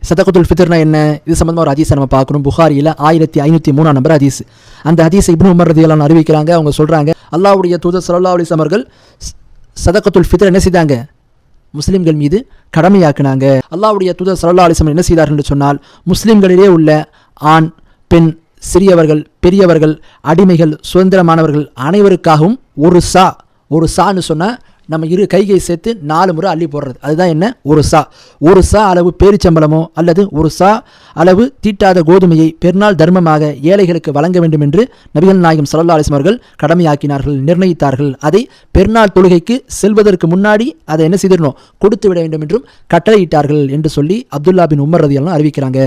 சதகத்துல் ஃபித்ர்னா என்ன? இது சம்பந்தமாக ஒரு ஹதீஸை நம்ம பார்க்கணும். புகாரியில் 1503 நம்பர் ஹதீஸ். அந்த ஹதீஸை இப்னு உமர் ரலியல்லாஹு அறிவிக்கிறாங்க. அவங்க சொல்கிறாங்க, அல்லாஹ்வுடைய தூதர் ஸல்லல்லாஹு அலைஹி வஸல்லம் அவர்கள் சதகத்துல் ஃபித்ர் என்ன செய்தாங்க? முஸ்லிம்கள் மீது கடமையாக்குனாங்க. அல்லாஹ்வுடைய தூதர் ஸல்லல்லாஹு அலைஹி வஸல்லம் என்ன செய்தார்கள் என்று சொன்னால், முஸ்லிம்களிலே உள்ள ஆண், பெண், சிறியவர்கள், பெரியவர்கள், அடிமைகள், சுதந்திரமானவர்கள் அனைவருக்காகவும் ஒரு சான்னு சொன்னால் நம்ம இரு கைகை சேர்த்து 4 முறை அள்ளி போடுறது. அதுதான் என்ன? ஒரு சா அளவு பேரிச்சம்பளமோ அல்லது ஒரு சா அளவு தீட்டாத கோதுமையை பெருநாள் தர்மமாக ஏழைகளுக்கு வழங்க வேண்டும் என்று நபிகள் நாயகம் ஸல்லல்லாஹு அலைஹி வஸல்லம் அவர்கள் கடமையாக்கினார்கள், நிர்ணயித்தார்கள். அதை பெருநாள் தொழுகைக்கு செல்வதற்கு முன்னாடி அதை என்ன செய்திடணும்? கொடுத்து விட வேண்டும் என்றும் கட்டளையிட்டார்கள் என்று சொல்லி அப்துல்லா பின் உமர் ரலியல்லாஹு அறிவிக்கிறாங்க.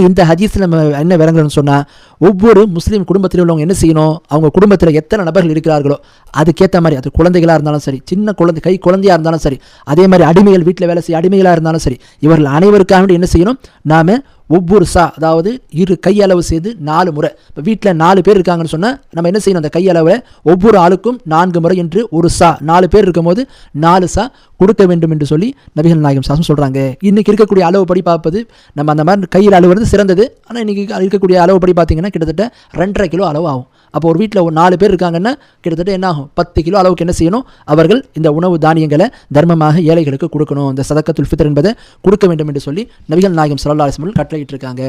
இந்த ஹதீஸில் நம்ம என்ன விளங்கணும்னு சொன்னால், ஒவ்வொரு முஸ்லீம் குடும்பத்தில் உள்ளவங்க என்ன செய்யணும்? அவங்க குடும்பத்தில் எத்தனை நபர்கள் இருக்கிறார்களோ அதுக்கேற்ற மாதிரி, அது குழந்தைகளாக இருந்தாலும் சரி, சின்ன குழந்தை கை குழந்தையாக இருந்தாலும் சரி, அதே மாதிரி அடிமைகள், வீட்டில் வேலை செய்ய அடிமைகளாக இருந்தாலும் சரி, இவர்கள் அனைவருக்காக என்ன செய்யணும்? நாம் ஒவ்வொரு அதாவது இரு கையளவு செய்து 4 முறை. இப்போ வீட்டில் 4 பேர் இருக்காங்கன்னு சொன்னால் நம்ம என்ன செய்யணும்? அந்த கையளவை ஒவ்வொரு ஆளுக்கும் 4 முறை என்று ஒரு 4 பேர் இருக்கும்போது 4 கொடுக்க வேண்டும் என்று சொல்லி நபிகள் நாயகம் சாசம் சொல்கிறாங்க. இன்றைக்கி இருக்கக்கூடிய அளவுப்படி பார்ப்பது நம்ம அந்த மாதிரி கையில் அளவுறது சிறந்தது. ஆனால் இன்றைக்கி இருக்கக்கூடிய அளவுப்படி பார்த்தீங்கன்னா கிட்டத்தட்ட 2.5 கிலோ அளவு ஆகும். அப்போ ஒரு வீட்டில் ஒரு 4 பேர் இருக்காங்கன்னா கிட்டத்தட்ட என்ன ஆகும்? 10 கிலோ அளவுக்கு என்ன செய்யணும்? அவர்கள் இந்த உணவு தானியங்களை தர்மமாக ஏழைகளுக்கு கொடுக்கணும். இந்த சதக்கத்துல் ஃபித்ர் என்பதை கொடுக்க வேண்டும் என்று சொல்லி நபிகள் நாயகம் ஸல்லல்லாஹு அலைஹி வஸல்லம் கட்டளையிட்டிருக்காங்க.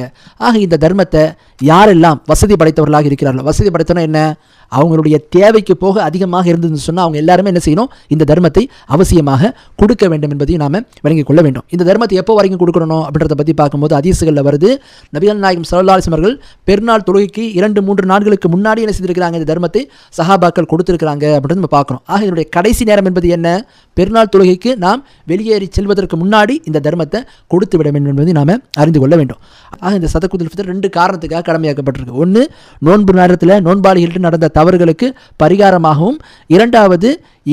ஆக இந்த தர்மத்தை யாரெல்லாம் வசதி படைத்தவர்களாக இருக்கிறார்களோ, வசதி படைத்தவனா என்ன? அவங்களுடைய தேவைக்கு போக அதிகமாக இருந்ததுன்னு சொன்னால் அவங்க எல்லாருமே என்ன செய்யணும்? இந்த தர்மத்தை அவசியமாக கொடுக்க வேண்டும் என்பதையும் நாம் விளங்கிக் கொள்ள வேண்டும். இந்த தர்மத்தை எப்போ வரைக்கும் கொடுக்கணும் அப்படின்றத பற்றி பார்க்கும்போது ஹதீஸ்களில் வருது, நபிகள் நாயகம் ஸல்லல்லாஹு அலைஹி வஸல்லம் அவர்கள் பெருநாள் தொழுகைக்கு 2-3 நாட்களுக்கு முன்னாடி என்ன செய்திருக்கிறாங்க? இந்த தர்மத்தை சஹாபாக்கள் கொடுத்திருக்கிறாங்க அப்படின்றது நம்ம பார்க்குறோம். ஆக இதனுடைய கடைசி நேரம் என்பது என்ன? பெருநாள் தொழுகைக்கு நாம் வெளியேறி செல்வதற்கு முன்னாடி இந்த தர்மத்தை கொடுத்து விட வேண்டும் என்பதை நாம் அறிந்து கொள்ள வேண்டும். ஆக இந்த சதகத்துல் ஃபித்ர் 2 காரணத்துக்காக கடமையாக்கப்பட்டிருக்கு. ஒன்று, நோன்பு நேரத்தில் நோன்பாளிகள்கிட்ட நடந்த தவறுகளுக்கு பரிகாரமாகவும், 2வது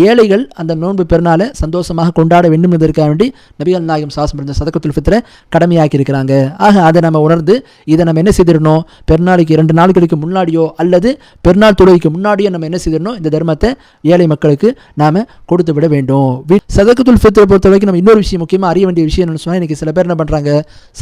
ஏழைகள் அந்த நோன்பு பெருநாளை சந்தோஷமாக கொண்டாட வேண்டும் என்பதற்காக வேண்டி நபிகள் நாயகம் சாசம் இருந்த சதகத்துல் ஃபித்ரை கடமையாக்கி இருக்கிறாங்க. ஆக அதை நம்ம உணர்ந்து இதை நம்ம என்ன செய்திடணும்? பெருநாளுக்கு 2 நாட்களுக்கு முன்னாடியோ அல்லது பெருநாள் தொழுகைக்கு முன்னாடியோ நம்ம என்ன செய்திடணும்? இந்த தர்மத்தை ஏழை மக்களுக்கு நாம் கொடுத்து விட வேண்டும். சதகத்துல் ஃபித்ரை பொறுத்த வரைக்கும் நம்ம இன்னொரு விஷயம், முக்கியமாக அறிய வேண்டிய விஷயம் என்னன்னு சொன்னால், இன்றைக்கி சில பேர் என்ன பண்ணுறாங்க?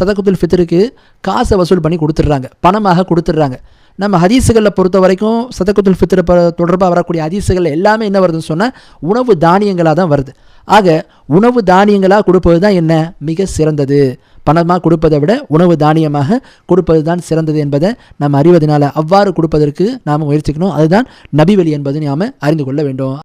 சதகத்துல் ஃபித்ருக்கு காசை வசூல் பண்ணி கொடுத்துட்றாங்க, பணமாக கொடுத்துட்றாங்க. நம்ம ஹதீஸுகளில் பொறுத்த வரைக்கும் சதகத்துல் ஃபித்ர் தொடர்பாக வரக்கூடிய ஹதீஸுகள் எல்லாமே என்ன வருதுன்னு சொன்னால் உணவு தானியங்களாக தான் வருது. ஆக உணவு தானியங்களாக கொடுப்பது தான் என்ன? மிக சிறந்தது. பணமாக கொடுப்பதை விட உணவு தானியமாக கொடுப்பது தான் சிறந்தது என்பதை நம்ம அறிவதனால அவ்வாறு கொடுப்பதற்கு நாம் முயற்சிக்கணும். அதுதான் நபி வழி என்பதை நாம் அறிந்து கொள்ள வேண்டும்.